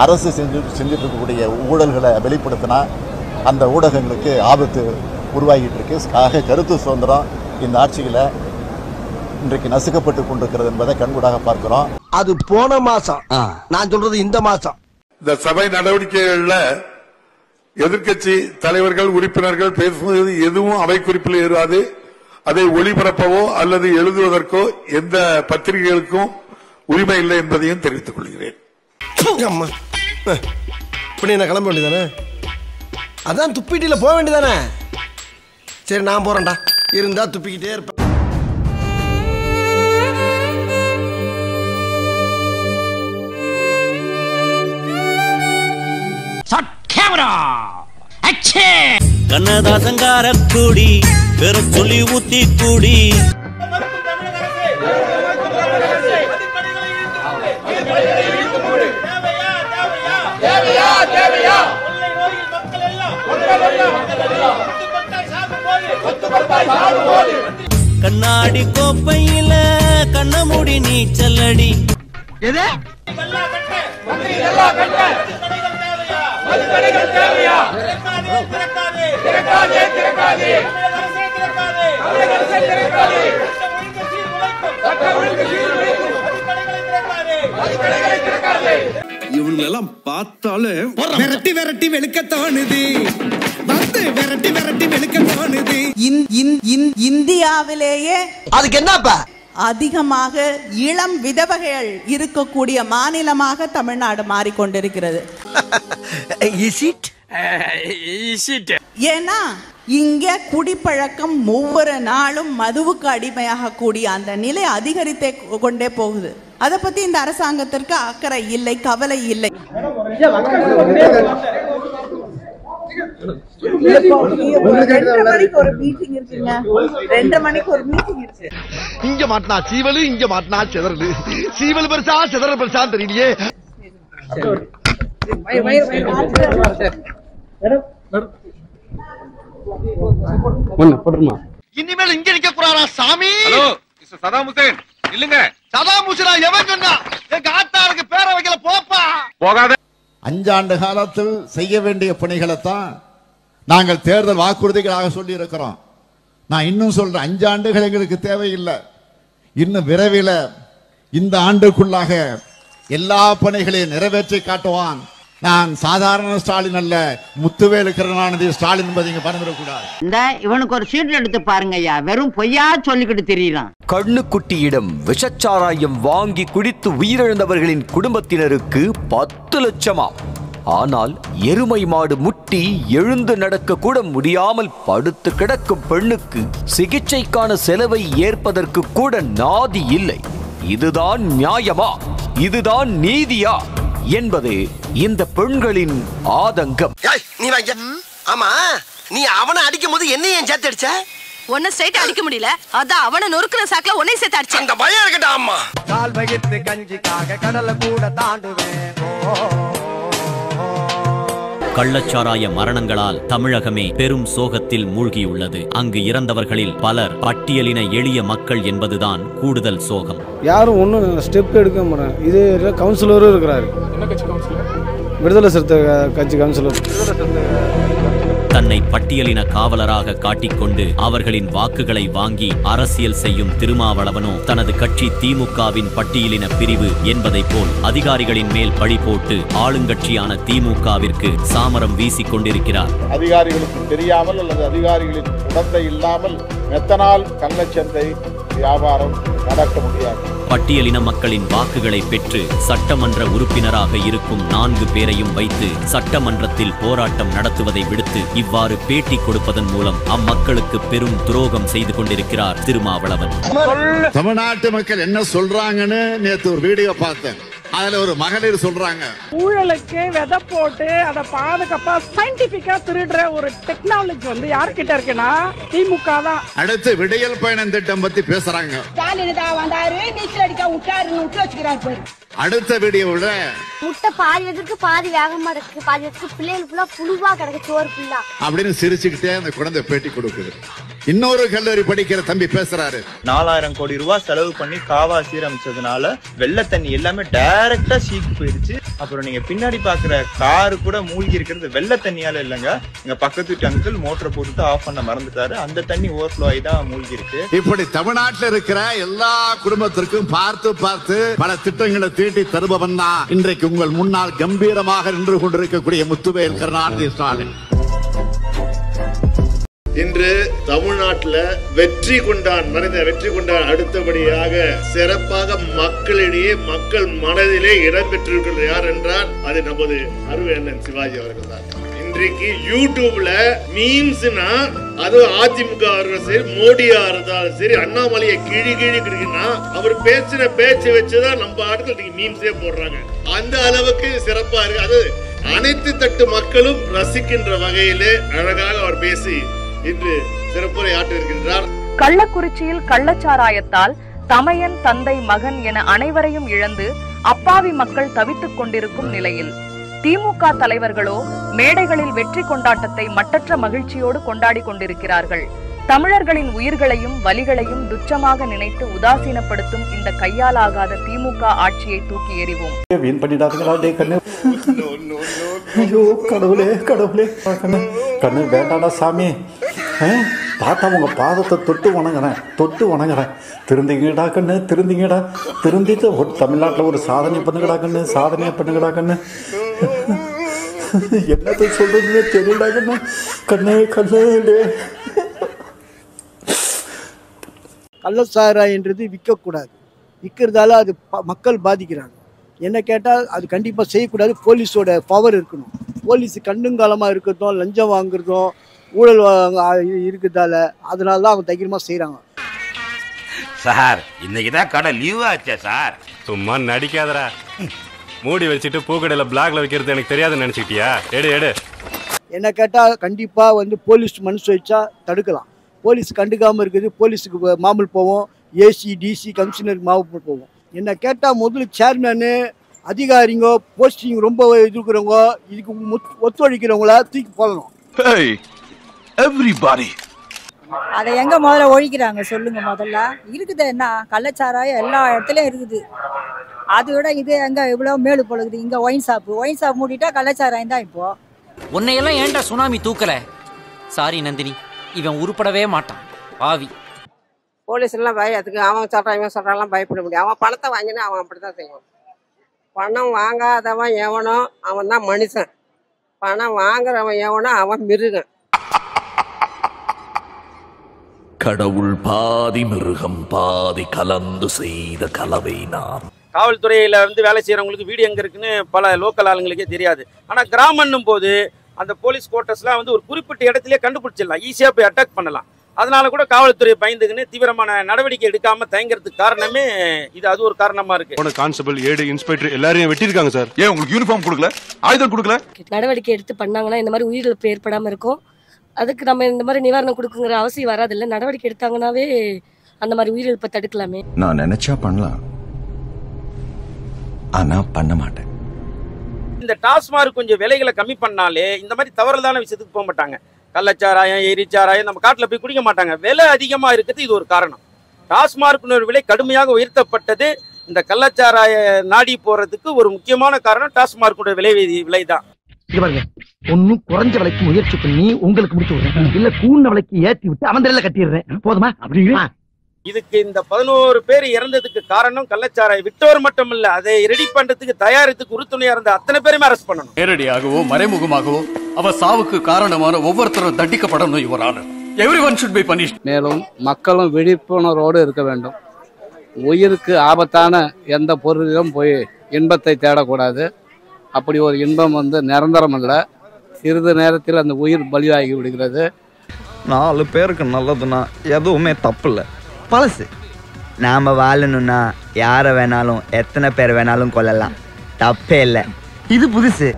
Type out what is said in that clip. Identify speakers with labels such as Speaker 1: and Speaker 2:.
Speaker 1: அரசு செஞ்சுட்டு இருக்கக்கூடிய ஊழல்களை வெளிப்படுத்தினா அந்த ஊடகங்களுக்கு ஆபத்து உருவாகிட்டு இருக்கு. ஆக கருத்து சுதந்திரம் இந்த ஆட்சியில் இன்றைக்கு நசுக்கப்பட்டு கொண்டிருக்கிறது என்பதை கண்கூடாக பார்க்கிறோம்.
Speaker 2: அது போன மாசம், நான் சொல்றது இந்த மாசம்.
Speaker 3: இந்த சபை நடவடிக்கைகள்ல எதிர்க்கட்சி தலைவர்கள் உறுப்பினர்கள் பேசுவது எதுவும் அவை குறிப்பில் ஏறாது. அதை ஒளிபரப்பவோ அல்லது எழுதுவதற்கோ எந்த பத்திரிகைகளுக்கும் உரிமை இல்லை என்பதையும் தெரிவித்துக் கொள்கிறேன்.
Speaker 2: கிளம்ப வேண்டியதானே, அதான் துப்பிட்டில போக வேண்டியதானே. சரி நான் போறேன்டா, இருந்தா துப்பிக்கிட்டே இருப்பேன்.
Speaker 4: கண்ணதாசங்கார கூடி பெற சொல்லி ஊத்தி கூடி கண்ணாடி கோப்பையில கண்ணமுடி நீச்சலடி
Speaker 5: இவங்களெல்லாம் பார்த்தாலே விரட்டி விரட்டி வெளுக்க தோணுது, வந்து விரட்டி விரட்டி வெளுக்க தோணுது.
Speaker 6: இந்தியாவிலேயே
Speaker 2: அதுக்கு என்னப்பா
Speaker 6: அதிகமாக இளம் விதவைகள் இருக்கக்கூடிய மாநிலமாக தமிழ்நாடு மாறிக்கொண்டிருக்கிறது. ஏன்னா இங்க குடிப்பழக்கம் ஒவ்வொரு நாளும் மதுவுக்கு அடிமையாக கூடிய அந்த நிலை அதிகரித்தே கொண்டே போகுது. அதை பத்தி இந்த அரசாங்கத்திற்கு அக்கறை இல்லை, கவலை இல்லை. ஒரு மீட்டிங் இருக்குங்க, 2 மணிக்கு ஒரு மீட்டிங் இருக்கு.
Speaker 2: இங்க மாட்டினா சீவலு, இங்க மாட்டினா சிதறலு. சீவல் பெருசா சிதறல் பெருசா தெரியலையே. இனிமேல் இங்க நிக்க கூடாதா சாமி?
Speaker 7: ஹலோ மிஸ்டர் சதாம் ஹுசேன் இல்லங்க.
Speaker 2: சதாம் ஹுசேனா எவன் சொன்னா? எங்க ஆத்தாருக்கு பேரை வைக்கல, போப்பா.
Speaker 7: போகாத.
Speaker 1: 5 ஆண்டு காலத்தில் செய்ய வேண்டிய பணிகளைத்தான் நாங்கள் தேர்தல் வாக்குறுதிகளாக சொல்லி இருக்கிறோம். நான் இன்னும் சொல்றேன், 5 ஆண்டுகள் எங்களுக்கு தேவையில்லை. இன்னும் விரைவில் இந்த ஆண்டுக்குள்ளாக எல்லா பணிகளையும் நிறைவேற்றி காட்டுவான். நான் சாதாரண ஸ்டாலின் அல்ல, முத்துவேலு கருணாநிதி ஸ்டாலின் என்பதை இங்க பரந்துடக்கூடாது.
Speaker 8: இந்த இவனுக்கு ஒரு சீட் எடுத்து பாருங்க ஐயா, வெறும் பொய்யா சொல்லிக்கிட்டு தெரியலாம்.
Speaker 9: கண்ணுக்குட்டியிடம் விஷச்சாராயம் வாங்கி குடித்து உயிரிழந்தவர்களின் குடும்பத்தினருக்கு 10 லட்சமாம். ஆனால் எருமை மாடு முட்டி எழுந்து நடக்க கூட முடியாமல் படுத்து கிடக்கும் பெண்ணுக்கு சிகிச்சைக்கான செலவை ஏற்பதற்கு கூட நாதி இல்லை. இதுதான் நியாயமா? இதுதான் நீதியா என்பது இந்த பெண்களின் ஆதங்கம்.
Speaker 2: நீ வாங்க. ஆமா, நீ அவனை அடிக்கும் போது என்ன ஏன் சேர்த்து அடிச்ச?
Speaker 10: ஒன்ன ஸ்ட்ரைட் அடிக்க முடியல, அதான் அவனை நொறுக்குற சாக்குல ஒன்னை சேர்த்து அடிச்ச.
Speaker 2: அந்த பயம் இருக்கட்டா. அம்மா
Speaker 5: கால் வகித்து கஞ்சிக்காக கடலை கூட தாண்டுவேன்.
Speaker 4: கள்ளச்சாராய மரணங்களால் தமிழகமே பெரும் சோகத்தில் மூழ்கியுள்ளது. அங்கு இறந்தவர்களில் பலர் பட்டியலின எளிய மக்கள் என்பதுதான் கூடுதல் சோகம்.
Speaker 11: யாரும் ஒன்றும் ஸ்டெப் எடுக்க மாட்டாங்க. இது கவுன்சிலரும் இருக்கிறாரு. விடுதலை சிறுத்தை கட்சி கவுன்சிலர்.
Speaker 4: தன்னை பட்டியலின காவலராக காட்டிக்கொண்டு அவர்களின் வாக்குகளை வாங்கி அரசியல் செய்யும் திருமாவளவனோ தனது கட்சி திமுகவின் பட்டியலின பிரிவு என்பதை போல் அதிகாரிகளின் மேல் பழி போட்டு ஆளுங்கட்சியான திமுகவிற்கு சாமரம் வீசிக் கொண்டிருக்கிறார்.
Speaker 1: அதிகாரிகளுக்கு தெரியாமல் அல்லது அதிகாரிகளின் உடந்தை இல்லாமல் மெத்தனால் கள்ளச்சந்தை வியாபாரம் நடக்க முடியாது.
Speaker 4: பட்டியலின மக்களின் வாக்குகளை பெற்று சட்டமன்ற உறுப்பினராக இருக்கும் 4 பேரையும் வைத்து சட்டமன்றத்தில் போராட்டம் நடத்துவதை விடுத்து இவ்வாறு பேட்டி கொடுப்பதன் மூலம் அம்மக்களுக்கு பெரும் துரோகம் செய்து கொண்டிருக்கிறார் திருமாவளவன்.
Speaker 1: தமிழ்நாட்டு மக்கள் என்ன சொல்றாங்கன்னு நேற்று ஒரு வீடியோ பார்த்தேன். அதுல ஒரு மகளிர் சொல்றாங்க,
Speaker 12: ஊழலுக்கு விதை போட்டு அதை பாதுகாப்பா சயின்டிபிக்கா திருடுற ஒரு டெக்னாலஜி வந்து யார்கிட்ட இருக்குன்னா திமுக தான்.
Speaker 1: அடுத்து விடியல் பயணம் திட்டம் பத்தி பேசுறாங்க.
Speaker 12: ஸ்டாலின் தான் வந்தாரு, நீச்சல் அடிக்க விட்டாருன்னு விட்டு வச்சுக்கிறாரு.
Speaker 1: அடுத்த வீடியோவில்
Speaker 13: முட்டை பாதி வெதுக்கு பாதி வேகமா இருக்கு, பாதி வெதுக்கு பிள்ளைகள் ஃபுல்லா புழுவா கிடக்கு, சோறு ஃபுல்லா
Speaker 1: அப்படின்னு சிரிச்சுக்கிட்டே அந்த குழந்தை பேட்டி கொடுக்குது. இன்னொரு கல்லூரி படிக்கிற தம்பி பேசுறாரு.
Speaker 14: 4000 கோடி ரூபாய் செலவு பண்ணி காவா சீரமைச்சதுனால வெள்ள தண்ணி எல்லாமே டைரக்டா சீக்கு போயிருச்சு. அப்புறம் நீங்க பின்னாடி பாக்குற காரு கூட மூழ்கி இருக்கிறது வெள்ள தண்ணியால இல்லங்க, எங்க பக்கத்து வீட்டு அங்கிள் மோட்டரை போட்டுட்டு ஆஃப் பண்ண மறந்துட்டாரு, அந்த தண்ணி ஓவர்ஃப்ளோ ஆகி தான் மூழ்கி இருக்கு.
Speaker 1: இப்படி தமிழ்நாட்டில் இருக்கிற எல்லா குடும்பத்திற்கும் பார்த்து பார்த்து பல திட்டங்களை தீட்டி தருபவன் தான் இன்றைக்கு உங்கள் முன்னால் கம்பீரமாக நின்று கொண்டிருக்கக்கூடிய முத்துவேல் கருணாநிதி ஸ்டாலின்.
Speaker 15: இன்று தமிழ்நாட்டில் வெற்றி கொண்டான், மறைந்த வெற்றி கொண்டான் அடுத்தபடியாக சிறப்பாக மக்களிடையே மக்கள் மனதிலே இடம்பெற்றிருக்கிறது யார் என்றால் அது நமது அருமை அண்ணன் சிவாஜி அவர்கள் தான். இன்றைக்கு யூடியூப்ல மீம்ஸ்னா அது அதிமுக சரி, மோடியா இருந்தாலும் சரி, அண்ணாமலையை கிழி கிழிக்குன்னா அவர் பேசின பேச்சை வச்சுதான் நம்ம ஆட்கள் மீம்ஸே போடுறாங்க. அந்த அளவுக்கு சிறப்பா இருக்கு. அது அனைத்து தட்டு மக்களும் ரசிக்கின்ற வகையிலே அழகாக அவர் பேசி இன்று சிறப்புரை ஆற்றிருக்கின்றார்.
Speaker 16: கள்ளக்குறிச்சியில் கள்ளச்சாராயத்தால் தமையன், தந்தை, மகன் என அனைவரையும் இழந்து அப்பாவி மக்கள் தவித்துக் கொண்டிருக்கும் நிலையில் திமுக தலைவர்களோ மேடைகளில் வெற்றி கொண்டாட்டத்தை மட்டற்ற மகிழ்ச்சியோடு கொண்டாடி கொண்டிருக்கிறார்கள். தமிழர்களின் உயிர்களையும் வலிகளையும் துச்சமாக நினைத்து உதாசீனப்படுத்தும் இந்த கையாலாகாத திமுக ஆட்சியை தூக்கி எறிவோம்.
Speaker 17: வீண் பண்ணிடாதீங்களா டே கண்ணு. ஐயோ கடவுளே கடவுளே, கண்ணு கண்ணு வேண்டாடா சாமி. தாத்தா உங்க பாதத்தை தொட்டு வணங்குறேன். திருந்திங்கடா கண்ணு, திருந்திங்கடா, திருந்திட்டு தமிழ்நாட்டில் ஒரு சாதனை பண்ணுங்கடா கண்ணு, சாதனையை பண்ணுங்கடா கண்ணு. என்னத்தை சொல்றதுன்னு தெரியலடா கண்ணு, கண்ணு கண்ணு.
Speaker 18: கள்ளச்சாராயன்றது விற்கக்கூடாது, விற்கிறதால அது மக்கள் பாதிக்கிறாங்க. என்ன கேட்டால் அது கண்டிப்பாக செய்யக்கூடாது. போலீஸோட பவர் இருக்கணும். போலீஸ் கண்ணுங்காலமாக இருக்கிறதும் லஞ்சம் வாங்குறதும் ஊழல் இருக்கிறதால அதனால தான் அவங்க தைரியமாக செய்கிறாங்க.
Speaker 19: சார் இன்னைக்கு தான் கடை லீவ் ஆச்சே சார்.
Speaker 20: சும்மா நடிக்காதரா. மூடி வச்சுட்டு பூக்கடையில் பிளாக்ல வைக்கிறது எனக்கு தெரியாதுன்னு நினச்சிக்கிட்டியா? எடு.
Speaker 18: என்ன கேட்டால் கண்டிப்பாக போலீஸ் மனசு வச்சா தடுக்கலாம். போலீஸ் கண்டுக்காமல் இருக்குது. போலீஸுக்கு மாமூல் போவோம், ஏசி டிசி கமிஷனருக்கு மாமூல் போவோம். என்ன கேட்டால் முதல்ல சேர்மேனு அதிகாரிங்க போஸ்டிங் ரொம்ப இருக்கிறவங்க இதுக்கு ஒத்துழைக்கிறவங்கள தூக்கி போடணும்.
Speaker 21: அதை எங்க முதல்ல ஒழிக்கிறாங்க சொல்லுங்க? முதல்ல இருக்குது என்ன கள்ளச்சாராயம் எல்லா இடத்துலயும் இருக்குது. அதை விட இது எங்க இவ்வளவு மேலு பொழுது. இங்க ஒயின் ஷாப் மூடிட்டா கள்ளச்சாராயம் தான். இப்போ
Speaker 22: உன்னையெல்லாம் ஏன்டா சுனாமி தூக்கல? சாரி நந்தினி, இவன் உருப்படவே மாட்டான் ஆவி.
Speaker 23: போலீஸ் எல்லாம் பயத்துக்கு அவன் சொல்றான் இவன் சொல்றான் பயப்பட முடியும். அவன் பணத்தை வாங்கினா அவன் அப்படித்தான் செய்வான். பணம் வாங்காதவன் எவனோ அவன் தான் மனுஷன். பணம் வாங்குறவன் எவனோ அவன் மிருகன்.
Speaker 24: கடவுள் பாதி மிருகம் பாதி கலந்து செய்த கலவை நான்.
Speaker 25: காவல்துறையில வேலை செய்யறவங்களுக்கு வீடு எங்க இருக்குன்னு பல லோக்கல் ஆளுங்களுக்கே தெரியாது. ஆனா கிராமன்னும் போது அந்த போலீஸ் குவார்டர்ஸ்லாம் ஒரு குறிப்பிட்ட இடத்துலயே கண்டுபிடிச்சிடலாம், ஈஸியா போய் அட்டாக் பண்ணலாம். அதனால கூட காவல்துறை பயந்துக்குன்னு தீவிரமான நடவடிக்கை எடுக்காம தயங்குறதுக்கு காரணமே இது. அது ஒரு காரணமா இருக்கு.
Speaker 20: கான்ஸ்டபிள், ஏடு, இன்ஸ்பெக்டர் எல்லாரையும் வெட்டிருக்காங்க சார். ஏன் உங்களுக்கு யூனிஃபார்ம் கொடுக்கல, ஆயுதம் கொடுக்கல?
Speaker 26: நடவடிக்கை எடுத்து பண்ணாங்கன்னா இந்த மாதிரி உயிரிழப்பு ஏற்படாம இருக்கும். அதுக்கு நம்ம இந்த மாதிரி நிவாரணம் கொடுக்குங்கிற அவசியம் வராதில்ல. நடவடிக்கை எடுத்தாங்கன்னாவே அந்த மாதிரி உயிரிழப்பை தடுக்கலாமே.
Speaker 27: நான் நினைச்சா பண்ணலாம், ஆனா பண்ண மாட்டேன்.
Speaker 25: இந்த டாஸ்மார்க் கொஞ்சம் விலைகளை கம்மி பண்ணாலே இந்த மாதிரி தவறுதான விஷயத்துக்கு போக மாட்டாங்க. கள்ளச்சாராயம், எரிச்சாராயம் நம்ம காட்டில் போய் குடிக்க மாட்டாங்க. விலை அதிகமா இருக்குது, இது ஒரு காரணம். டாஸ்மார்க் விலை கடுமையாக உயர்த்தப்பட்டது இந்த கள்ளச்சாராய நாடி போறதுக்கு ஒரு முக்கியமான காரணம் டாஸ்மார்க் விலை தான்.
Speaker 28: ஒன்னும் குறைஞ்ச விலைக்கு முயற்சி பண்ணி உங்களுக்கு முடிச்சு விடுறேன், இல்ல கூண்ண விலைக்கு ஏற்றி விட்டு அவன் தலையில கட்டிடுறேன். போதுமா? அப்படிங்களா?
Speaker 25: இதுக்கு இந்த 11 பேர் இறந்ததுக்கு காரணம் கள்ளச்சாராயம் விட்டவர் மட்டும் இல்ல, அதை ரெடி பண்றதுக்கு தயாரித்துக்கு உறுதுணையா இருந்த அத்தனை பேருமே அரெஸ்ட் பண்ணணும்.
Speaker 29: நேரடியாகவோ மறைமுகமாகவோ அவர் சாவுக்கு காரணமான ஒவ்வொருத்தரும் தண்டிக்கப்படணும். இவரான எவ்ரிஒன் ஷுட் பி பனிஷ்ட்.
Speaker 11: மேலும் மக்களும் விழிப்புணர்வோடு இருக்க வேண்டும். உயிருக்கு ஆபத்தான எந்த பொருளிலும் போய் இன்பத்தை தேடக்கூடாது. அப்படி ஒரு இன்பம் நிரந்தரம் இல்லை. சிறிது நேரத்தில் அந்த உயிர் பலியாகி விடுகிறது.
Speaker 30: 4 பேருக்கு நல்லதுன்னா எதுவுமே தப்பு இல்லை. பழசு நாம வாழணும்னா யாரை வேணாலும் எத்தனை பேர் வேணாலும் கொல்லலாம், தப்பே இல்லை. இது புதுசு.